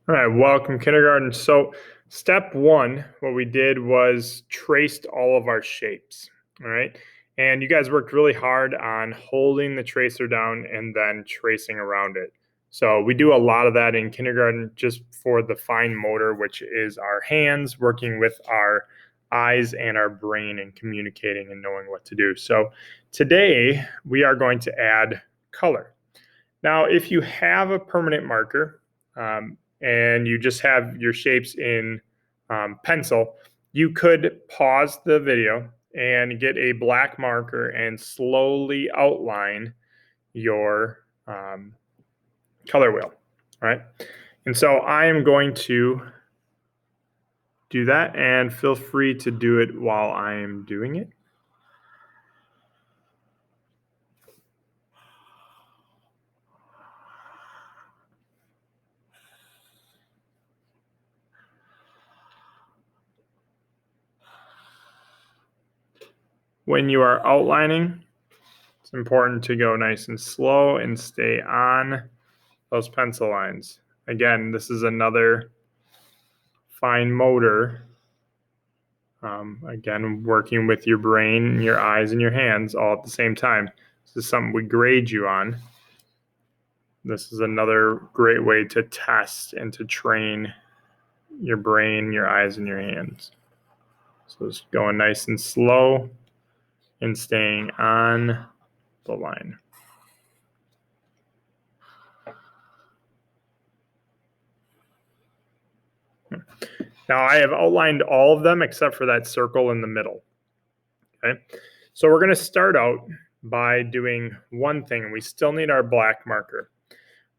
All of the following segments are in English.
All right, welcome kindergarten. So step one, what we did was traced all of our shapes. All right. And you guys worked really hard on holding the tracer down and then tracing around it. So we do a lot of that in kindergarten just for the fine motor, which is our hands working with our eyes and our brain and communicating and knowing what to do. So today we are going to add color. Now, if you have a permanent marker, and you just have your shapes in pencil, you could pause the video and get a black marker and slowly outline your color wheel. All right. And so I am going to do that, and feel free to do it while I am doing it. When you are outlining, it's important to go nice and slow and stay on those pencil lines. Again, this is another fine motor. Again, working with your brain, your eyes, and your hands all at the same time. This is something we grade you on. This is another great way to test and to train your brain, your eyes, and your hands. So it's going nice and slow and staying on the line. Now I have outlined all of them except for that circle in the middle. Okay, so we're going to start out by doing one thing. We still need our black marker.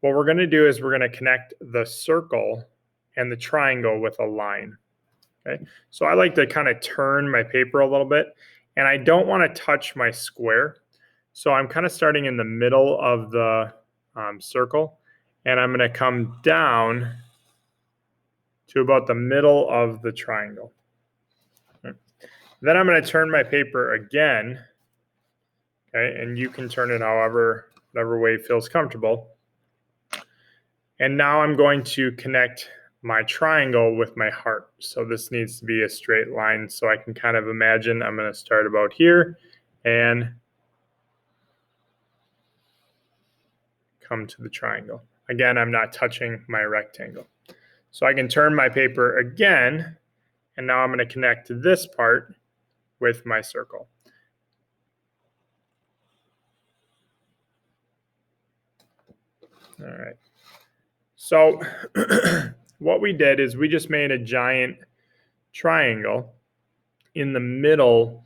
What we're going to do is we're going to connect the circle and the triangle with a line. Okay, so I like to kind of turn my paper a little bit, and I don't want to touch my square. So I'm kind of starting in the middle of the circle, and I'm going to come down to about the middle of the triangle. Okay. Then I'm going to turn my paper again, okay, and you can turn it whatever way feels comfortable. And now I'm going to connect my triangle with my heart. So this needs to be a straight line. So I can kind of imagine I'm going to start about here and come to the triangle. Again, I'm not touching my rectangle. So I can turn my paper again, and now I'm going to connect this part with my circle. All right. So what we did is we just made a giant triangle in the middle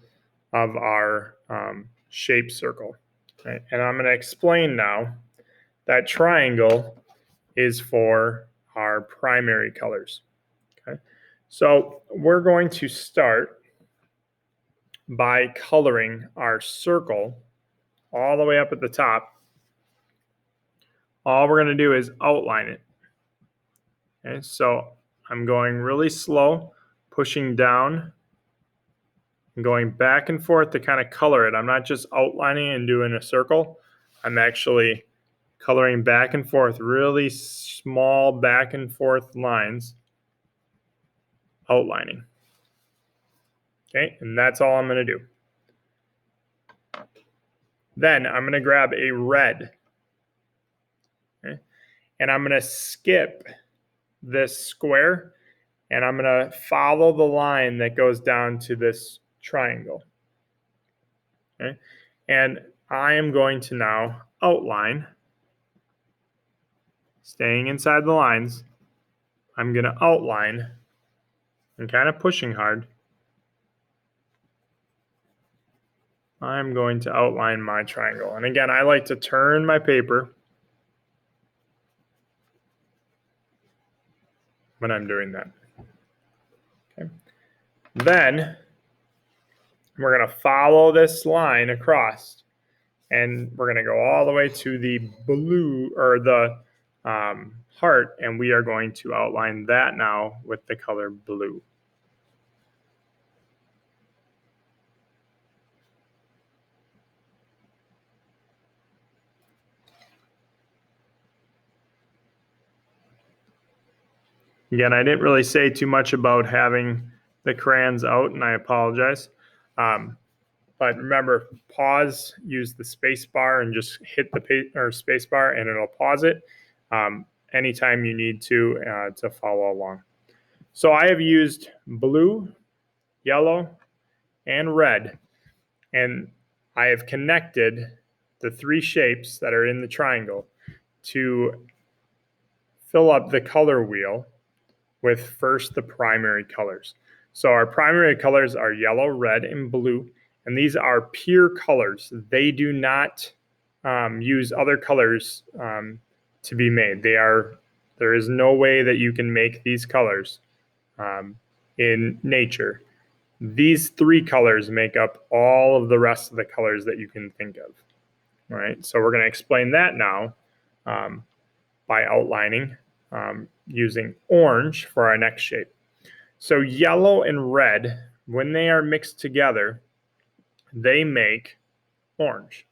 of our shape circle. Right? And I'm going to explain now that triangle is for our primary colors. Okay, so we're going to start by coloring our circle all the way up at the top. All we're going to do is outline it. Okay, so I'm going really slow, pushing down and going back and forth to kind of color it. I'm not just outlining and doing a circle. I'm actually coloring back and forth, really small back and forth lines, outlining. Okay, and that's all I'm going to do. Then I'm going to grab a red, okay, and I'm going to skip this square, and I'm going to follow the line that goes down to this triangle. Okay, and I am going to now outline, staying inside the lines. I'm going to outline and kind of pushing hard. I'm going to outline my triangle. And again, I like to turn my paper when I'm doing that. Okay. Then we're going to follow this line across, and we're going to go all the way to the blue or the heart, and we are going to outline that now with the color blue. Again, I didn't really say too much about having the crayons out, and I apologize. But remember, pause, use the space bar and just hit the space bar and it'll pause it anytime you need to follow along. So I have used blue, yellow, and red, and I have connected the three shapes that are in the triangle to fill up the color wheel with first the primary colors. So our primary colors are yellow, red, and blue, and these are pure colors. They do not use other colors to be made. There is no way that you can make these colors in nature. These three colors make up all of the rest of the colors that you can think of. All right, so we're going to explain that now by outlining using orange for our next shape. So yellow and red, when they are mixed together, they make orange.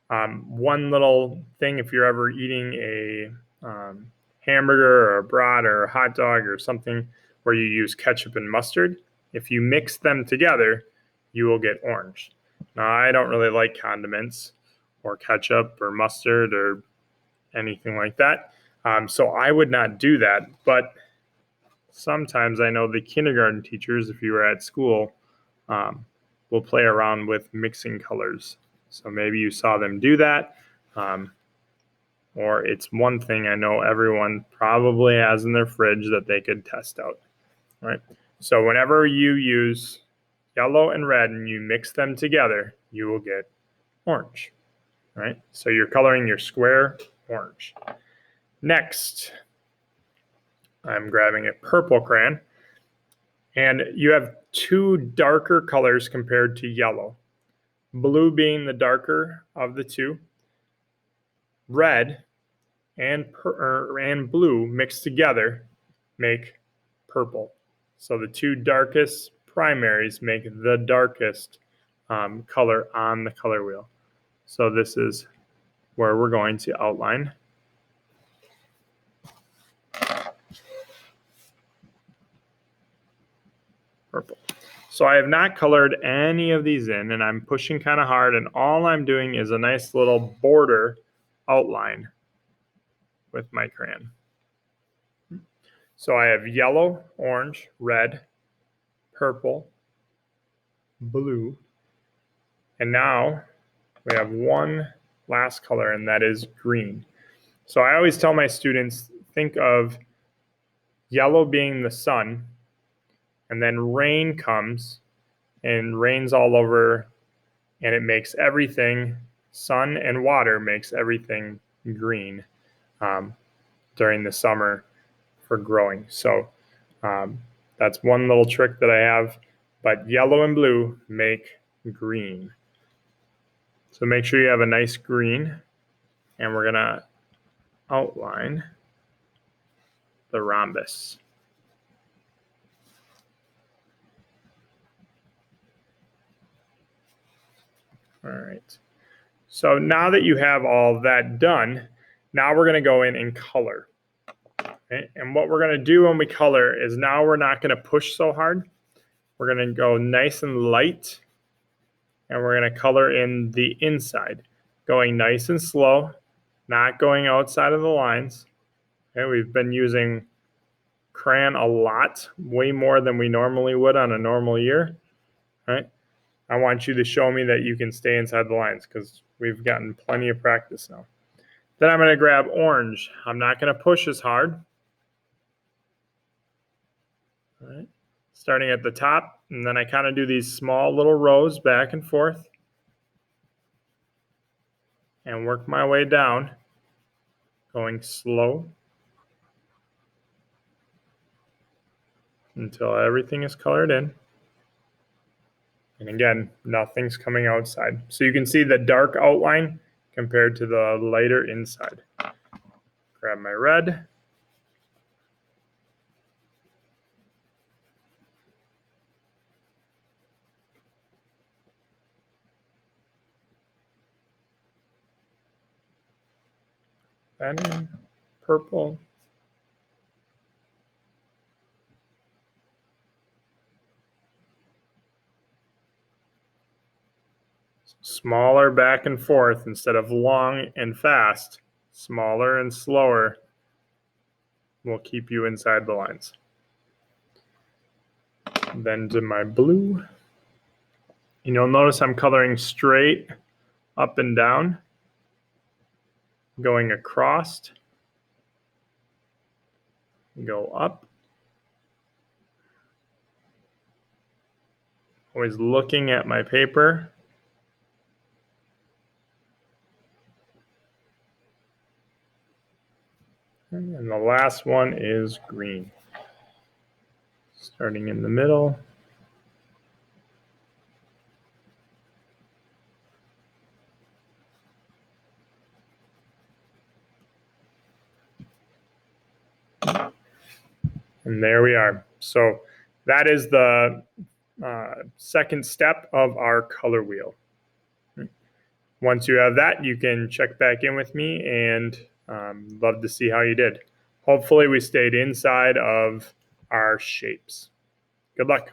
One little thing, if you're ever eating a hamburger or a brat or a hot dog or something where you use ketchup and mustard, if you mix them together, you will get orange. Now, I don't really like condiments or ketchup or mustard or anything like that. So I would not do that. But sometimes I know the kindergarten teachers, if you were at school, will play around with mixing colors. So maybe you saw them do that. Or it's one thing I know everyone probably has in their fridge that they could test out. Right? So whenever you use yellow and red and you mix them together, you will get orange. Right? So you're coloring your square orange. Next, I'm grabbing a purple crayon, and you have two darker colors compared to yellow. Blue being the darker of the two. Red and blue mixed together make purple. So the two darkest primaries make the darkest color on the color wheel. So this is where we're going to outline purple. So I have not colored any of these in, and I'm pushing kind of hard, and all I'm doing is a nice little border outline with my crayon. So I have yellow, orange, red, purple, blue, and now we have one last color, and that is green. So I always tell my students, think of yellow being the sun, and then rain comes and rains all over, and it makes everything, sun and water makes everything green during the summer for growing. So that's one little trick that I have, but yellow and blue make green. So make sure you have a nice green, and we're gonna outline the rhombus. All right. So now that you have all that done, now we're going to go in and color. Okay? And what we're going to do when we color is now we're not going to push so hard. We're going to go nice and light, and we're going to color in the inside, going nice and slow, not going outside of the lines. Okay? We've been using crayon a lot, way more than we normally would on a normal year. All right? I want you to show me that you can stay inside the lines because we've gotten plenty of practice now. Then I'm going to grab orange. I'm not going to push as hard. All right. Starting at the top, and then I kind of do these small little rows back and forth and work my way down, going slow until everything is colored in. And again, nothing's coming outside. So you can see the dark outline compared to the lighter inside. Grab my red. Then purple. Smaller back and forth instead of long and fast. Smaller and slower will keep you inside the lines. Then to my blue. And you'll notice I'm coloring straight up and down, going across, go up. Always looking at my paper. And the last one is green. Starting in the middle. And there we are. So that is the second step of our color wheel. Once you have that, you can check back in with me and love to see how you did. Hopefully we stayed inside of our shapes. Good luck.